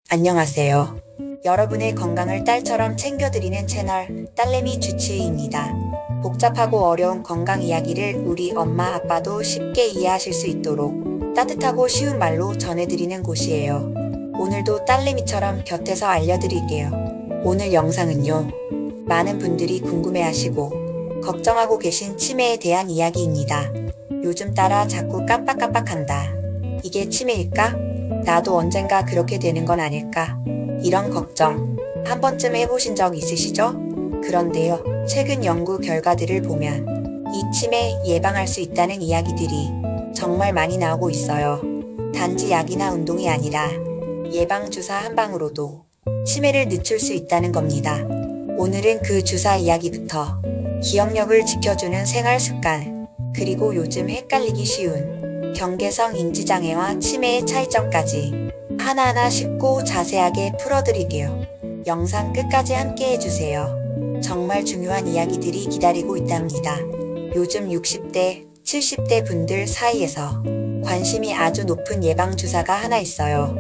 안녕하세요. 여러분의 건강을 딸처럼 챙겨드리는 채널 딸내미 주치의입니다. 복잡하고 어려운 건강 이야기를 우리 엄마 아빠도 쉽게 이해하실 수 있도록 따뜻하고 쉬운 말로 전해드리는 곳이에요. 오늘도 딸내미처럼 곁에서 알려드릴게요. 오늘 영상은요, 많은 분들이 궁금해하시고 걱정하고 계신 치매에 대한 이야기입니다. 요즘 따라 자꾸 깜빡깜빡한다. 이게 치매일까? 나도 언젠가 그렇게 되는 건 아닐까? 이런 걱정 한 번쯤 해보신 적 있으시죠? 그런데요, 최근 연구 결과들을 보면 이 치매 예방할 수 있다는 이야기들이 정말 많이 나오고 있어요. 단지 약이나 운동이 아니라 예방주사 한 방으로도 치매를 늦출 수 있다는 겁니다. 오늘은 그 주사 이야기부터 기억력을 지켜주는 생활 습관, 그리고 요즘 헷갈리기 쉬운 경계성 인지장애와 치매의 차이점까지 하나하나 쉽고 자세하게 풀어드릴게요. 영상 끝까지 함께 해주세요. 정말 중요한 이야기들이 기다리고 있답니다. 요즘 60대, 70대 분들 사이에서 관심이 아주 높은 예방주사가 하나 있어요.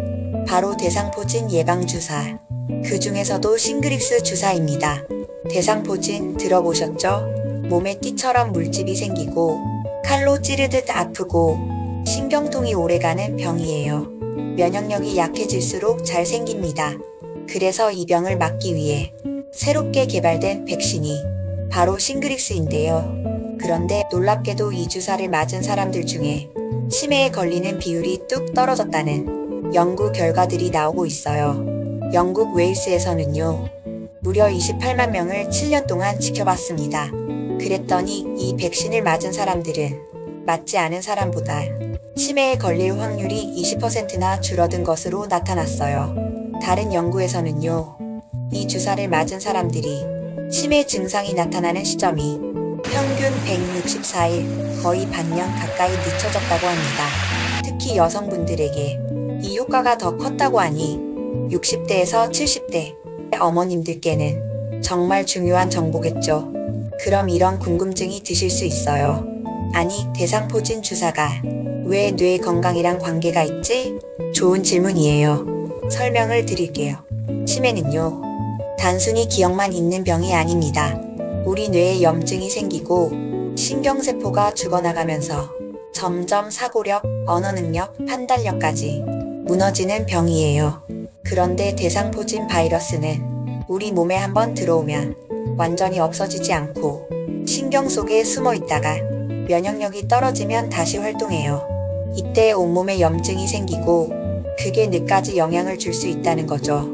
바로 대상포진 예방주사. 그 중에서도 싱그릭스 주사입니다. 대상포진 들어보셨죠? 몸에 띠처럼 물집이 생기고 칼로 찌르듯 아프고 신경통이 오래가는 병이에요. 면역력이 약해질수록 잘 생깁니다. 그래서 이 병을 막기 위해 새롭게 개발된 백신이 바로 싱그릭스인데요. 그런데 놀랍게도 이 주사를 맞은 사람들 중에 치매에 걸리는 비율이 뚝 떨어졌다는 연구 결과들이 나오고 있어요. 영국 웨일스에서는요, 무려 28만 명을 7년 동안 지켜봤습니다. 그랬더니 이 백신을 맞은 사람들은 맞지 않은 사람보다 치매에 걸릴 확률이 20%나 줄어든 것으로 나타났어요. 다른 연구에서는요, 이 주사를 맞은 사람들이 치매 증상이 나타나는 시점이 평균 164일, 거의 반년 가까이 늦춰졌다고 합니다. 특히 여성분들에게 이 효과가 더 컸다고 하니 60대에서 70대 어머님들께는 정말 중요한 정보겠죠. 그럼 이런 궁금증이 드실 수 있어요. 아니, 대상포진 주사가 왜 뇌 건강이랑 관계가 있지? 좋은 질문이에요. 설명을 드릴게요. 치매는요, 단순히 기억만 있는 병이 아닙니다. 우리 뇌에 염증이 생기고 신경세포가 죽어나가면서 점점 사고력, 언어능력, 판단력까지 무너지는 병이에요. 그런데 대상포진 바이러스는 우리 몸에 한번 들어오면 완전히 없어지지 않고 신경 속에 숨어 있다가 면역력이 떨어지면 다시 활동해요. 이때 온몸에 염증이 생기고 그게 뇌까지 영향을 줄 수 있다는 거죠.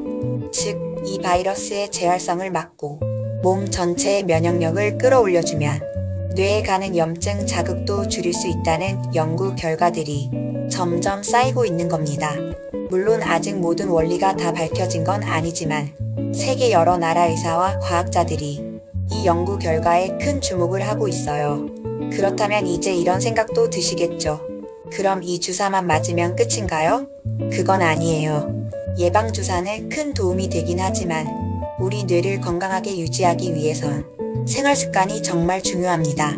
즉, 이 바이러스의 재활성을 막고 몸 전체의 면역력을 끌어올려주면 뇌에 가는 염증 자극도 줄일 수 있다는 연구 결과들이 점점 쌓이고 있는 겁니다. 물론 아직 모든 원리가 다 밝혀진 건 아니지만 세계 여러 나라 의사와 과학자들이 이 연구 결과에 큰 주목을 하고 있어요. 그렇다면 이제 이런 생각도 드시겠죠. 그럼 이 주사만 맞으면 끝인가요? 그건 아니에요. 예방주사는 큰 도움이 되긴 하지만 우리 뇌를 건강하게 유지하기 위해선 생활습관이 정말 중요합니다.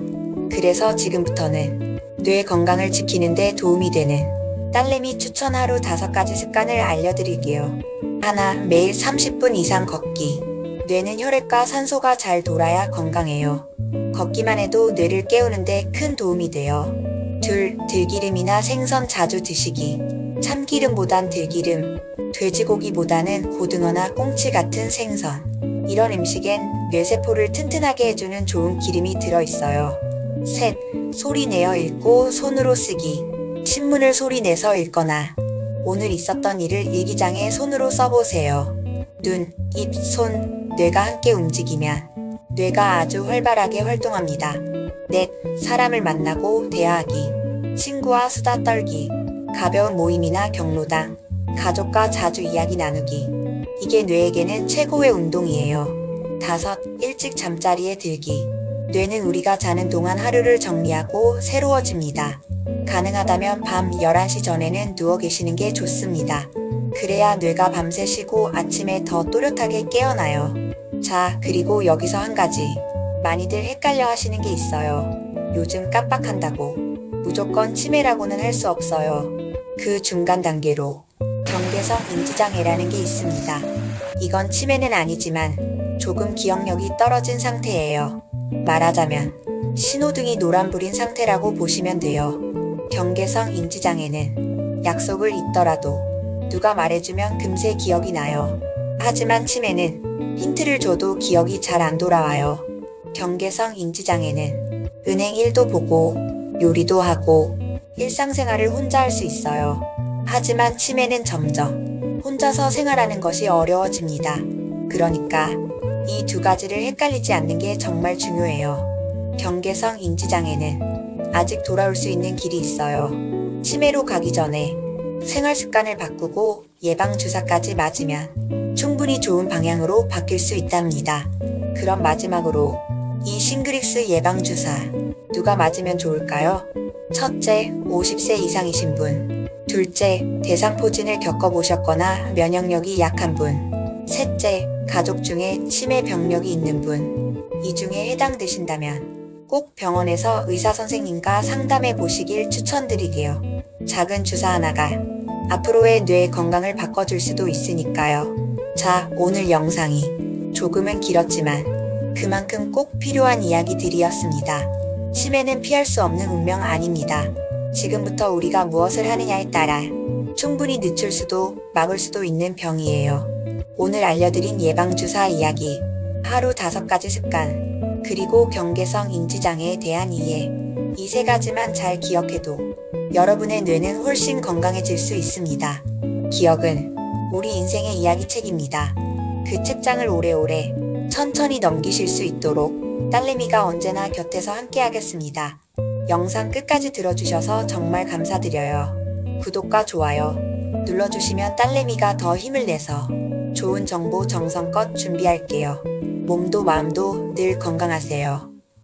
그래서 지금부터는 뇌 건강을 지키는 데 도움이 되는 딸내미 추천 하루 5가지 습관을 알려드릴게요. 하나, 매일 30분 이상 걷기. 뇌는 혈액과 산소가 잘 돌아야 건강해요. 걷기만 해도 뇌를 깨우는데 큰 도움이 돼요. 둘, 들기름이나 생선 자주 드시기. 참기름보단 들기름, 돼지고기보다는 고등어나 꽁치 같은 생선. 이런 음식엔 뇌세포를 튼튼하게 해주는 좋은 기름이 들어있어요. 셋, 소리 내어 읽고 손으로 쓰기. 신문을 소리 내서 읽거나 오늘 있었던 일을 일기장에 손으로 써보세요. 눈, 입, 손, 뇌가 함께 움직이면 뇌가 아주 활발하게 활동합니다. 넷, 사람을 만나고 대화하기. 친구와 수다 떨기. 가벼운 모임이나 경로당. 가족과 자주 이야기 나누기. 이게 뇌에게는 최고의 운동이에요. 다섯, 일찍 잠자리에 들기. 뇌는 우리가 자는 동안 하루를 정리하고 새로워집니다. 가능하다면 밤 11시 전에는 누워 계시는 게 좋습니다. 그래야 뇌가 밤새 쉬고 아침에 더 또렷하게 깨어나요. 자, 그리고 여기서 한 가지. 많이들 헷갈려 하시는 게 있어요. 요즘 깜빡한다고 무조건 치매라고는 할 수 없어요. 그 중간 단계로 경계 경계성 인지장애라는 게 있습니다. 이건 치매는 아니지만 조금 기억력이 떨어진 상태예요. 말하자면 신호등이 노란불인 상태라고 보시면 돼요. 경계성 인지장애는 약속을 잊더라도 누가 말해주면 금세 기억이 나요. 하지만 치매는 힌트를 줘도 기억이 잘 안 돌아와요. 경계성 인지장애는 은행 일도 보고 요리도 하고 일상생활을 혼자 할 수 있어요. 하지만 치매는 점점 혼자서 생활하는 것이 어려워집니다. 그러니까 이 두 가지를 헷갈리지 않는 게 정말 중요해요. 경계성 인지장애는 아직 돌아올 수 있는 길이 있어요. 치매로 가기 전에 생활 습관을 바꾸고 예방주사까지 맞으면 충분히 좋은 방향으로 바뀔 수 있답니다. 그럼 마지막으로 이 싱그릭스 예방주사 누가 맞으면 좋을까요? 첫째, 50세 이상이신 분. 둘째, 대상포진을 겪어보셨거나 면역력이 약한 분. 셋째, 가족 중에 치매 병력이 있는 분. 이 중에 해당되신다면 꼭 병원에서 의사 선생님과 상담해 보시길 추천드리게요. 작은 주사 하나가 앞으로의 뇌 건강을 바꿔줄 수도 있으니까요. 자, 오늘 영상이 조금은 길었지만 그만큼 꼭 필요한 이야기들이었습니다. 치매는 피할 수 없는 운명 아닙니다. 지금부터 우리가 무엇을 하느냐에 따라 충분히 늦출 수도 막을 수도 있는 병이에요. 오늘 알려드린 예방주사 이야기, 하루 5가지 습관, 그리고 경계성 인지장애에 대한 이해, 이 3가지만 잘 기억해도 여러분의 뇌는 훨씬 건강해질 수 있습니다. 기억은 우리 인생의 이야기책입니다. 그 책장을 오래오래 천천히 넘기실 수 있도록 딸내미가 언제나 곁에서 함께하겠습니다. 영상 끝까지 들어주셔서 정말 감사드려요. 구독과 좋아요 눌러주시면 딸내미가 더 힘을 내서 좋은 정보 정성껏 준비할게요. 몸도 마음도 늘 건강하세요.